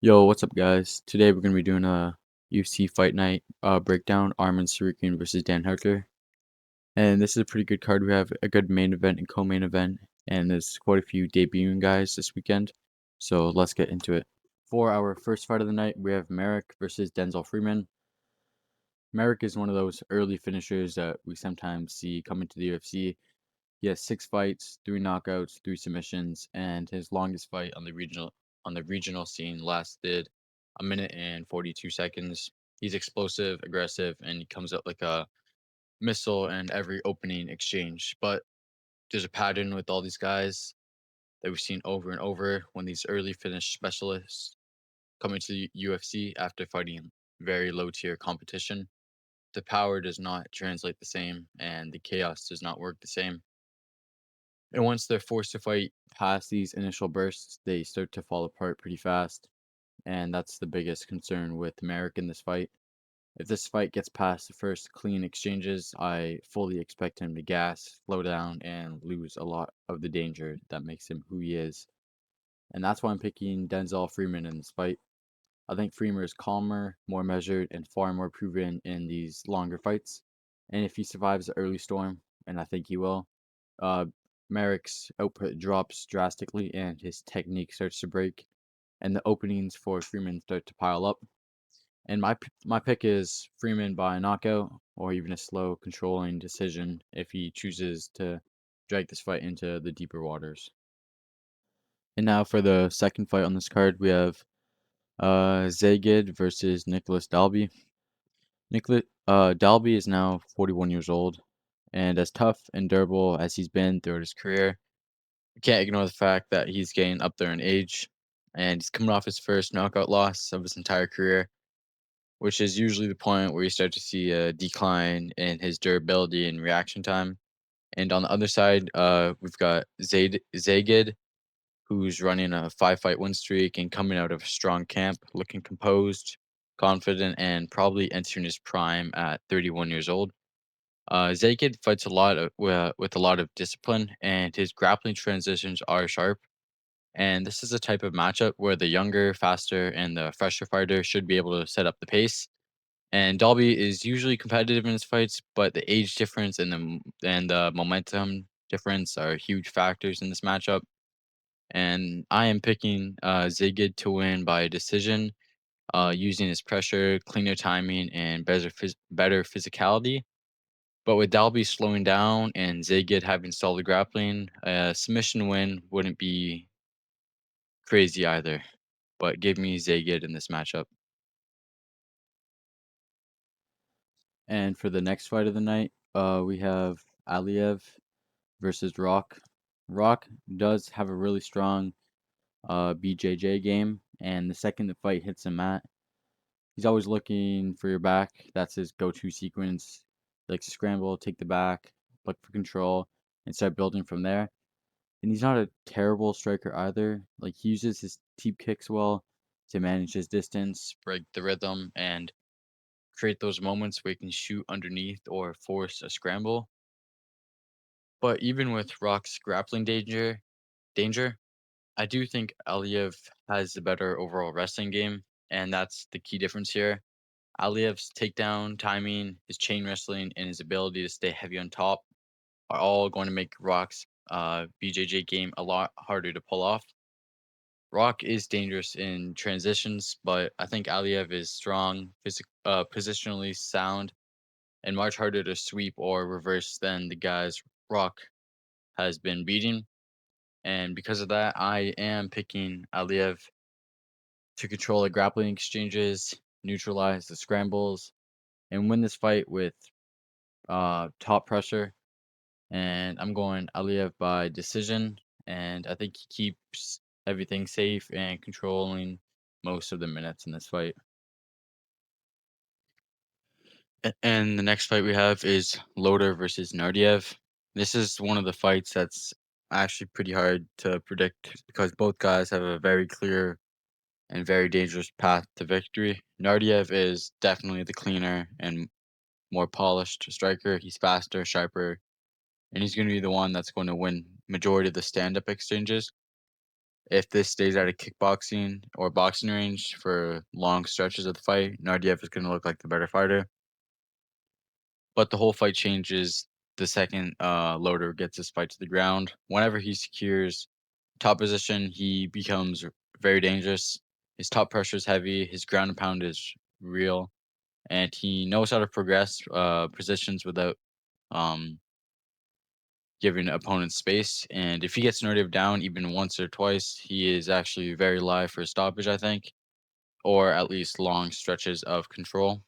Yo, what's up, guys? Today we're gonna be doing a UFC Fight Night breakdown, Armin Tsarukyan versus Dan Hooker. And this is a pretty good card. We have a good main event and co-main event, and there's quite a few debuting guys this weekend. So let's get into it. For our first fight of the night, we have Merrick versus Denzel Freeman. Merrick is one of those early finishers that we sometimes see come into the UFC. He has 6 fights, 3 knockouts, 3 submissions, and his longest fight on the regional scene lasted a minute and 42 seconds. He's explosive, aggressive, and he comes out like a missile in every opening exchange. But there's a pattern with all these guys that we've seen over and over when these early finish specialists come into the UFC after fighting very low tier competition. The power does not translate the same, and the chaos does not work the same. And once they're forced to fight past these initial bursts, they start to fall apart pretty fast. And that's the biggest concern with Merrick in this fight. If this fight gets past the first clean exchanges, I fully expect him to gas, slow down, and lose a lot of the danger that makes him who he is. And that's why I'm picking Denzel Freeman in this fight. I think Freeman is calmer, more measured, and far more proven in these longer fights. And if he survives the early storm, and I think he will, uh, Merrick's output drops drastically and his technique starts to break, and the openings for Freeman start to pile up. And my pick is Freeman by knockout or even a slow, controlling decision if he chooses to drag this fight into the deeper waters. And now for the second fight on this card, we have Zagid versus Nicholas Dalby. Nicholas Dalby is now 41 years old, and as tough and durable as he's been throughout his career, you can't ignore the fact that he's getting up there in age, and he's coming off his first knockout loss of his entire career, which is usually the point where you start to see a decline in his durability and reaction time. And on the other side, we've got Zagid, who's running a 5 fight win streak and coming out of a strong camp, looking composed, confident, and probably entering his prime at 31 years old. Zagid fights a lot with a lot of discipline, and his grappling transitions are sharp. And this is a type of matchup where the younger, faster, and the fresher fighter should be able to set up the pace. And Dolby is usually competitive in his fights, but the age difference and the momentum difference are huge factors in this matchup. And I am picking Zigid to win by decision, using his pressure, cleaner timing, and better physicality. But with Dalby slowing down and Zagid having solid grappling, a submission win wouldn't be crazy either. But give me Zagid in this matchup. And for the next fight of the night, we have Aliev versus Rock. Rock does have a really strong BJJ game, and the second the fight hits a mat, he's always looking for your back. That's his go-to sequence. He likes to scramble, take the back, look for control, and start building from there. And he's not a terrible striker either. Like he uses his teep kicks well to manage his distance, break the rhythm, and create those moments where he can shoot underneath or force a scramble. But even with Rock's grappling danger, I do think Aliev has the better overall wrestling game, and that's the key difference here. Aliev's takedown timing, his chain wrestling, and his ability to stay heavy on top are all going to make Rock's BJJ game a lot harder to pull off. Rock is dangerous in transitions, but I think Aliev is strong, positionally sound, and much harder to sweep or reverse than the guys Rock has been beating. And because of that, I am picking Aliev to control the grappling exchanges, neutralize the scrambles, and win this fight with top pressure. And I'm going Aliev by decision, and I think he keeps everything safe and controlling most of the minutes in this fight. And the next fight we have is Loder versus Nardiev. This is one of the fights that's actually pretty hard to predict because both guys have a very clear and very dangerous path to victory. Nardiev is definitely the cleaner and more polished striker. He's faster, sharper, and he's going to be the one that's going to win majority of the stand-up exchanges. If this stays at a kickboxing or boxing range for long stretches of the fight, Nardiev is gonna look like the better fighter. But the whole fight changes the second, Loader gets his fight to the ground. Whenever he secures top position, he becomes very dangerous. His top pressure is heavy, his ground and pound is real, and he knows how to progress, positions without, um, giving opponents space, and if he gets Nardiev down even once or twice, he is actually very live for a stoppage, I think, or at least long stretches of control.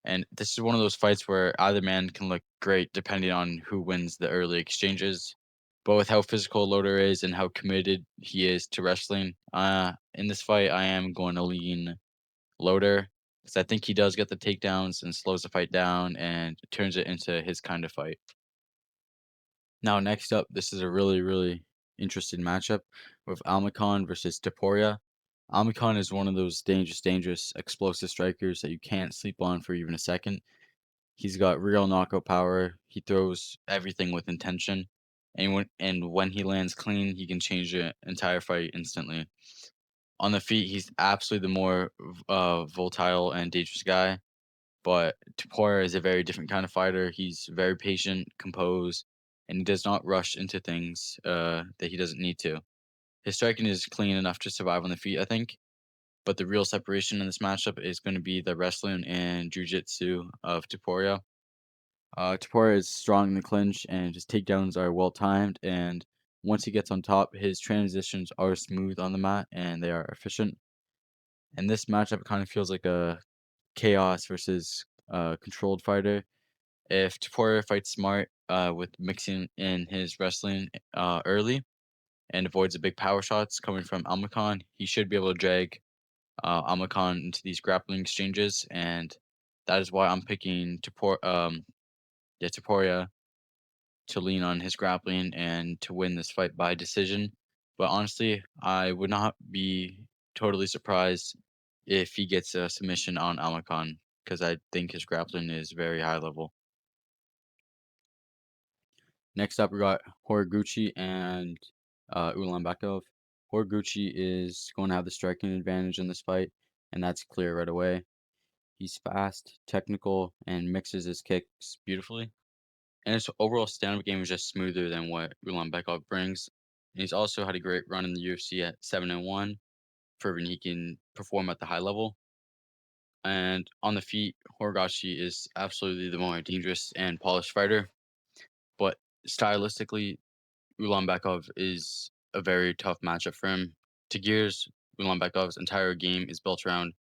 And this is one of those fights where either man can look great depending on who wins the early exchanges. But with how physical Loader is and how committed he is to wrestling, in this fight, I am going to lean Loader because I think he does get the takedowns and slows the fight down and turns it into his kind of fight. Now, next up, this is a really, really interesting matchup with Almakhan versus Taporia. Almakhan is one of those dangerous, explosive strikers that you can't sleep on for even a second. He's got real knockout power. He throws everything with intention. And when he lands clean, he can change the entire fight instantly. On the feet, he's absolutely the more volatile and dangerous guy. But Tapora is a very different kind of fighter. He's very patient, composed, and he does not rush into things that he doesn't need to. His striking is clean enough to survive on the feet, I think. But the real separation in this matchup is going to be the wrestling and jiu-jitsu of Taporia. Tapora is strong in the clinch, and his takedowns are well timed. And once he gets on top, his transitions are smooth on the mat and they are efficient. And this matchup kind of feels like a chaos versus controlled fighter. If Tapora fights smart with mixing in his wrestling early and avoids the big power shots coming from Almakhan, he should be able to drag Almakhan into these grappling exchanges. And that is why I'm picking Taporia to lean on his grappling and to win this fight by decision. But honestly, I would not be totally surprised if he gets a submission on Amakan because I think his grappling is very high level. Next up, we got Horiguchi and Ulanbekov. Horiguchi is going to have the striking advantage in this fight, and that's clear right away. He's fast, technical, and mixes his kicks beautifully. And his overall stand-up game is just smoother than what Ulanbekov brings. And he's also had a great run in the UFC at 7-1, proving he can perform at the high level. And on the feet, Horiguchi is absolutely the more dangerous and polished fighter. But stylistically, Ulanbekov is a very tough matchup for him. To Gears, Ulanbekov's entire game is built around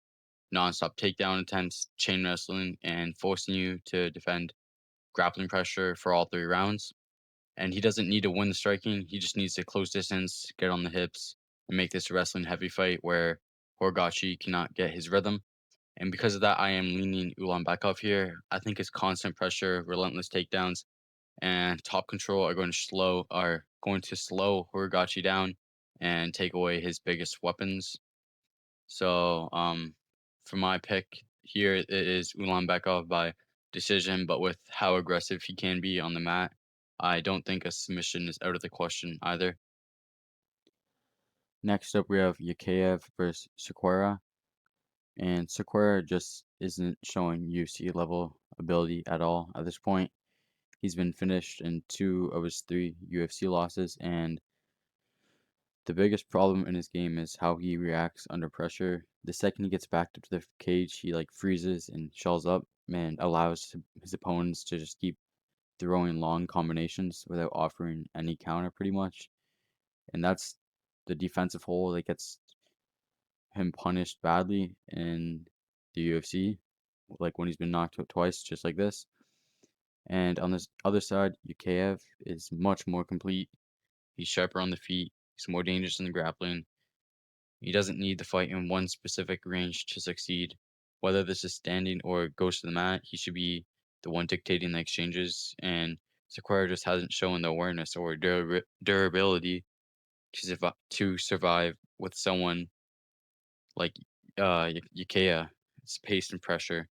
non-stop takedown attempts, chain wrestling, and forcing you to defend grappling pressure for all 3 rounds. And he doesn't need to win the striking. He just needs to close distance, get on the hips, and make this a wrestling heavy fight where Horiguchi cannot get his rhythm. And because of that, I am leaning Ulanbekov here. I think his constant pressure, relentless takedowns, and top control are going to slow Horiguchi down and take away his biggest weapons. So, for my pick here, it is Ulanbekov by decision, but with how aggressive he can be on the mat, I don't think a submission is out of the question either. Next up, we have Yakayev versus Sequeira, and Sequeira just isn't showing UFC level ability at all at this point. He's been finished in 2 of his 3 UFC losses, and the biggest problem in his game is how he reacts under pressure. The second he gets backed up to the cage, he like freezes and shells up and allows his opponents to just keep throwing long combinations without offering any counter pretty much. And that's the defensive hole that gets him punished badly in the UFC, like when he's been knocked out twice, just like this. And on this other side, Yukayev is much more complete. He's sharper on the feet. He's more dangerous in the grappling. He doesn't need to fight in one specific range to succeed. Whether this is standing or goes to the mat, he should be the one dictating the exchanges. And Sequeira just hasn't shown the awareness or durability to survive with someone like Yukea. It's pace and pressure.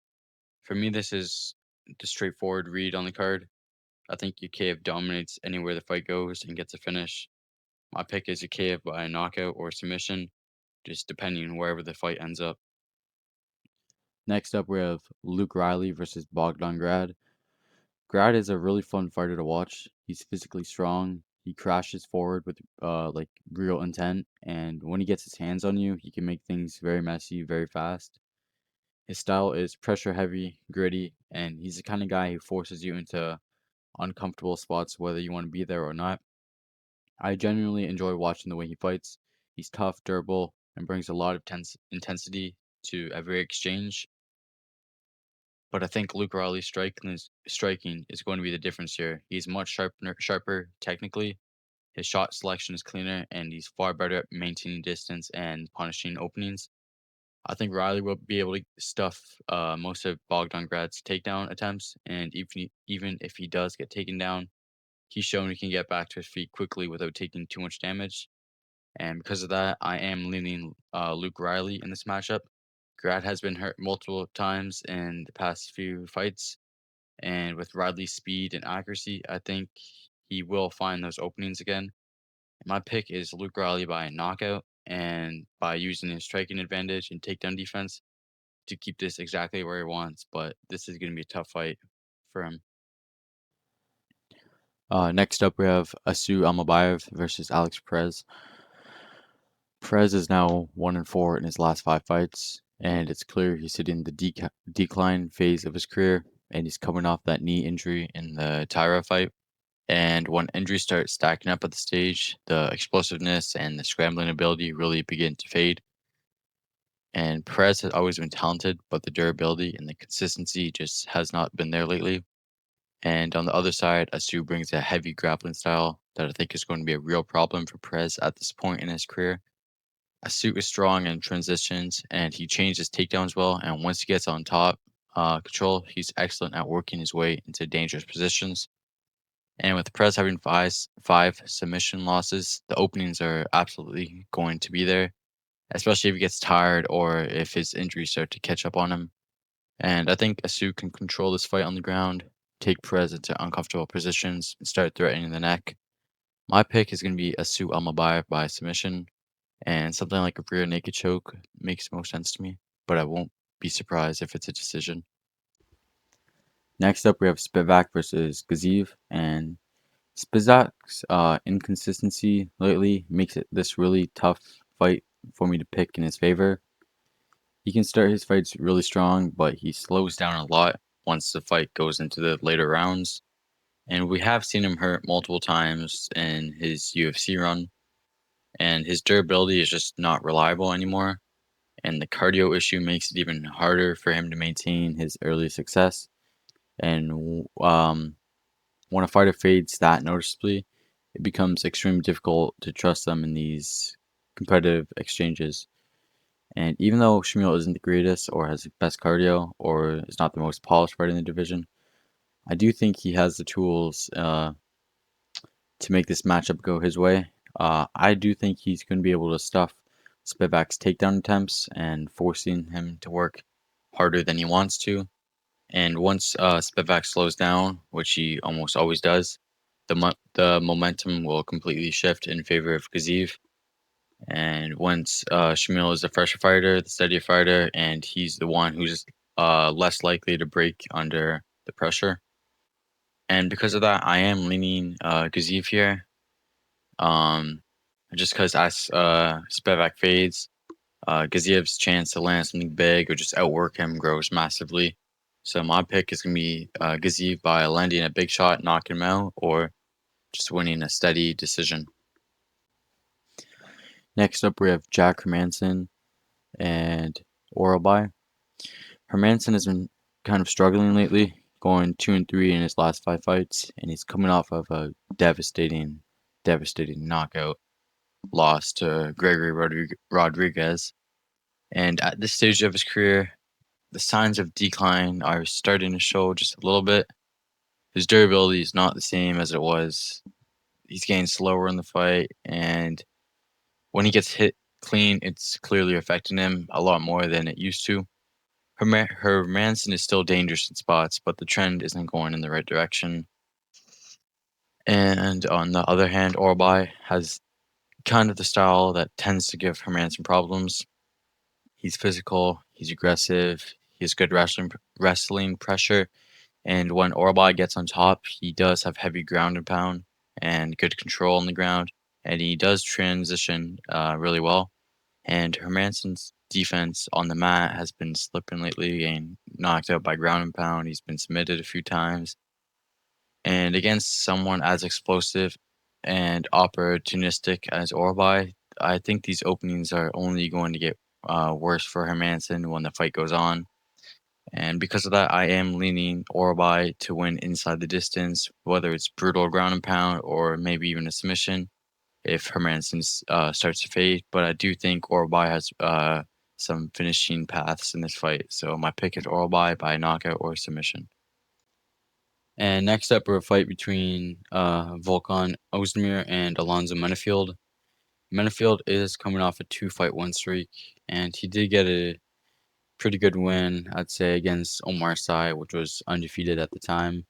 For me, this is the straightforward read on the card. I think Yukea dominates anywhere the fight goes and gets a finish. My pick is a KO by a knockout or submission, just depending on wherever the fight ends up. Next up, we have Luke Riley versus Bogdan Grad. Grad is a really fun fighter to watch. He's physically strong. He crashes forward with like real intent, and when he gets his hands on you, he can make things very messy, very fast. His style is pressure heavy, gritty, and he's the kind of guy who forces you into uncomfortable spots whether you want to be there or not. I genuinely enjoy watching the way he fights. He's tough, durable, and brings a lot of intensity to every exchange. But I think Luke Riley's striking is going to be the difference here. He's much sharper technically. His shot selection is cleaner, and he's far better at maintaining distance and punishing openings. I think Riley will be able to stuff most of Bogdan Grad's takedown attempts, and even if he does get taken down, he's shown he can get back to his feet quickly without taking too much damage. And because of that, I am leaning Luke Riley in this matchup. Grad has been hurt multiple times in the past few fights, and with Riley's speed and accuracy, I think he will find those openings again. My pick is Luke Riley by knockout and by using his striking advantage and takedown defense to keep this exactly where he wants, but this is going to be a tough fight for him. Next up, we have Asu Almabayev versus Alex Perez. Perez is now 1-4 in his last 5 fights, and it's clear he's hitting the decline phase of his career, and he's coming off that knee injury in the Tyra fight. And when injuries start stacking up at the stage, the explosiveness and the scrambling ability really begin to fade. And Perez has always been talented, but the durability and the consistency just has not been there lately. And on the other side, Asu brings a heavy grappling style that I think is going to be a real problem for Perez at this point in his career. Asu is strong in transitions, and he changes takedowns well. And once he gets on top control, he's excellent at working his way into dangerous positions. And with Perez having five submission losses, the openings are absolutely going to be there, especially if he gets tired or if his injuries start to catch up on him. And I think Asu can control this fight on the ground, take Perez into uncomfortable positions, and start threatening the neck. My pick is going to be Asu Almabayev by submission, and something like a rear naked choke makes most sense to me, but I won't be surprised if it's a decision. Next up, we have Spivak versus Gaziv, and Spivak's inconsistency lately makes it this really tough fight for me to pick in his favor. He can start his fights really strong, but he slows down a lot once the fight goes into the later rounds. And we have seen him hurt multiple times in his UFC run, and his durability is just not reliable anymore. And the cardio issue makes it even harder for him to maintain his early success. And when a fighter fades that noticeably, it becomes extremely difficult to trust them in these competitive exchanges. And even though Shamil isn't the greatest or has the best cardio or is not the most polished fighter in the division, I do think he has the tools to make this matchup go his way. I do think he's going to be able to stuff Spivak's takedown attempts and forcing him to work harder than he wants to. And once Spivak slows down, which he almost always does, the momentum will completely shift in favor of Gaziv. And once Shamil is the fresher fighter, the steadier fighter, and he's the one who's less likely to break under the pressure. And because of that, I am leaning Gaziv here. Just because as Spivak fades, Gaziv's chance to land something big or just outwork him grows massively. So my pick is going to be Gaziv by landing a big shot, knocking him out, or just winning a steady decision. Next up, we have Jack Hermanson and Orabai. Hermanson has been kind of struggling lately, going 2-3 in his last 5 fights, and he's coming off of a devastating knockout loss to Gregory Rodriguez. And at this stage of his career, the signs of decline are starting to show just a little bit. His durability is not the same as it was. He's getting slower in the fight, and when he gets hit clean, it's clearly affecting him a lot more than it used to. Hermanson is still dangerous in spots, but the trend isn't going in the right direction. And on the other hand, Orbai has kind of the style that tends to give Hermanson problems. He's physical, he's aggressive, he has good wrestling pressure, and when Orbai gets on top, he does have heavy ground and pound and good control on the ground, and he does transition really well. And Hermanson's defense on the mat has been slipping lately, getting knocked out by ground and pound. He's been submitted a few times. And against someone as explosive and opportunistic as Orbai, I think these openings are only going to get worse for Hermanson when the fight goes on. And because of that, I am leaning Orbai to win inside the distance, whether it's brutal ground and pound or maybe even a submission if Hermanson starts to fade. But I do think Orbai has some finishing paths in this fight. So my pick is Orbai by knockout or submission. And next up, we're a fight between Volkan Ozdemir and Alonzo Menafield. Menafield is coming off a 2-fight win streak, and he did get a pretty good win, I'd say, against Omar Sy, which was undefeated at the time.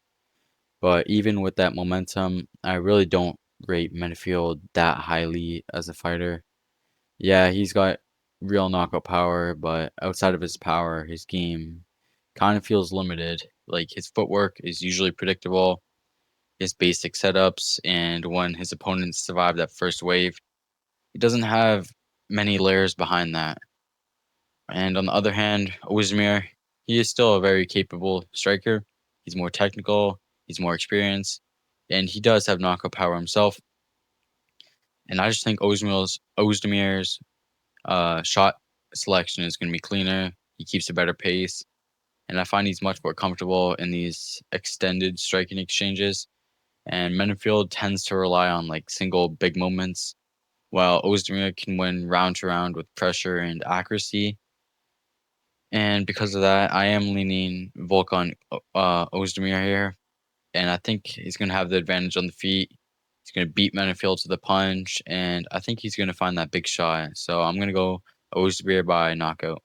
But even with that momentum, I really don't rate Menafield that highly as a fighter. Yeah, he's got real knockout power, but outside of his power, his game kind of feels limited. Like his footwork is usually predictable, his basic setups, and when his opponents survive that first wave, he doesn't have many layers behind that. And on the other hand, Ozdemir, he is still a very capable striker. He's more technical, he's more experienced, and he does have knockout power himself. And I just think Ozdemir's shot selection is going to be cleaner. He keeps a better pace, and I find he's much more comfortable in these extended striking exchanges. And Menafield tends to rely on like single big moments, while Ozdemir can win round to round with pressure and accuracy. And because of that, I am leaning Volkan Ozdemir here, and I think he's going to have the advantage on the feet. He's going to beat Menafield to the punch, and I think he's going to find that big shot. So I'm going to go Ozdemir by knockout.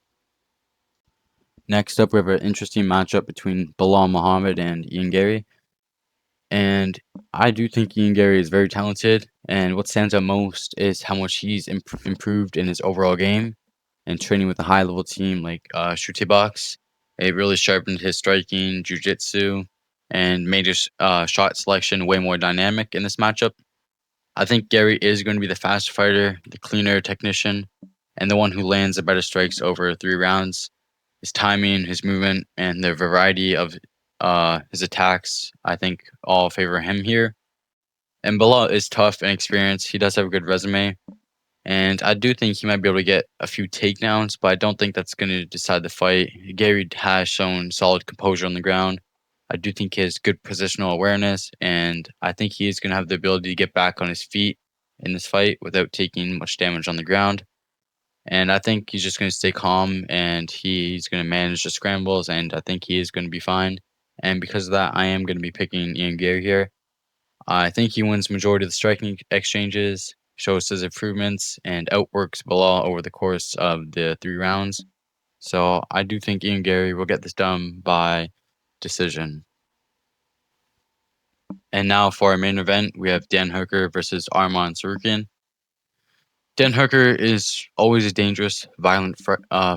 Next up, we have an interesting matchup between Bilal Muhammad and Ian Gary. And I do think Ian Gary is very talented. And what stands out most is how much he's improved in his overall game and training with a high level team like Shute Box. It really sharpened his striking, jiu-jitsu, and made his shot selection way more dynamic in this matchup. I think Gary is going to be the faster fighter, the cleaner technician, and the one who lands the better strikes over 3 rounds. His timing, his movement, and the variety of his attacks, I think, all favor him here. And Bilal is tough and experienced. He does have a good resume. And I do think he might be able to get a few takedowns, but I don't think that's going to decide the fight. Gary has shown solid composure on the ground. I do think he has good positional awareness, and I think he is going to have the ability to get back on his feet in this fight without taking much damage on the ground. And I think he's just going to stay calm and he's going to manage the scrambles, and I think he is going to be fine. And because of that, I am going to be picking Ian Gary here. I think he wins majority of the striking exchanges, shows his improvements, and outworks Bilal over the course of the 3 rounds. So I do think Ian Gary will get this done by decision. And now for our main event, we have Dan Hooker versus Arman Tsarukyan. Dan Hooker is always a dangerous, violent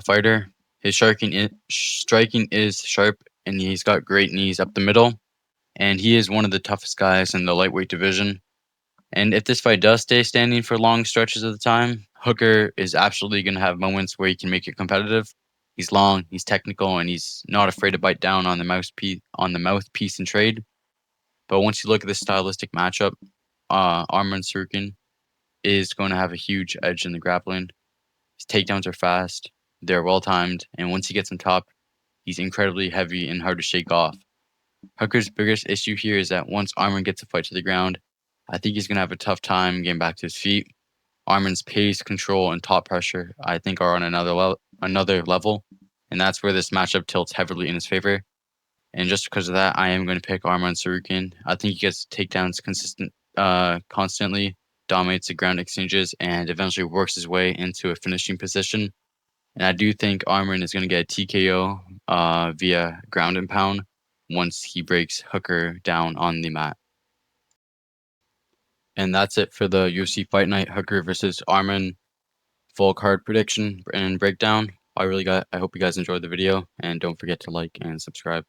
fighter. His striking is sharp, and he's got great knees up the middle. And he is one of the toughest guys in the lightweight division. And if this fight does stay standing for long stretches of the time, Hooker is absolutely going to have moments where he can make it competitive. He's long, he's technical, and he's not afraid to bite down on the mouthpiece and trade. But once you look at the stylistic matchup, Arman Tsarukyan is going to have a huge edge in the grappling. His takedowns are fast, they're well timed, and once he gets on top, he's incredibly heavy and hard to shake off. Hooker's biggest issue here is that once Arman gets a fight to the ground, I think he's going to have a tough time getting back to his feet. Arman's pace, control, and top pressure, I think, are on another level, and that's where this matchup tilts heavily in his favor. And just because of that, I am going to pick Arman Tsarukyan. I think he gets takedowns constantly, dominates the ground exchanges, and eventually works his way into a finishing position. And I do think Arman is going to get a TKO via ground and pound once he breaks Hooker down on the mat. And that's it for the UFC Fight Night Hooker versus Armin full card prediction and breakdown. I hope you guys enjoyed the video, and don't forget to like and subscribe.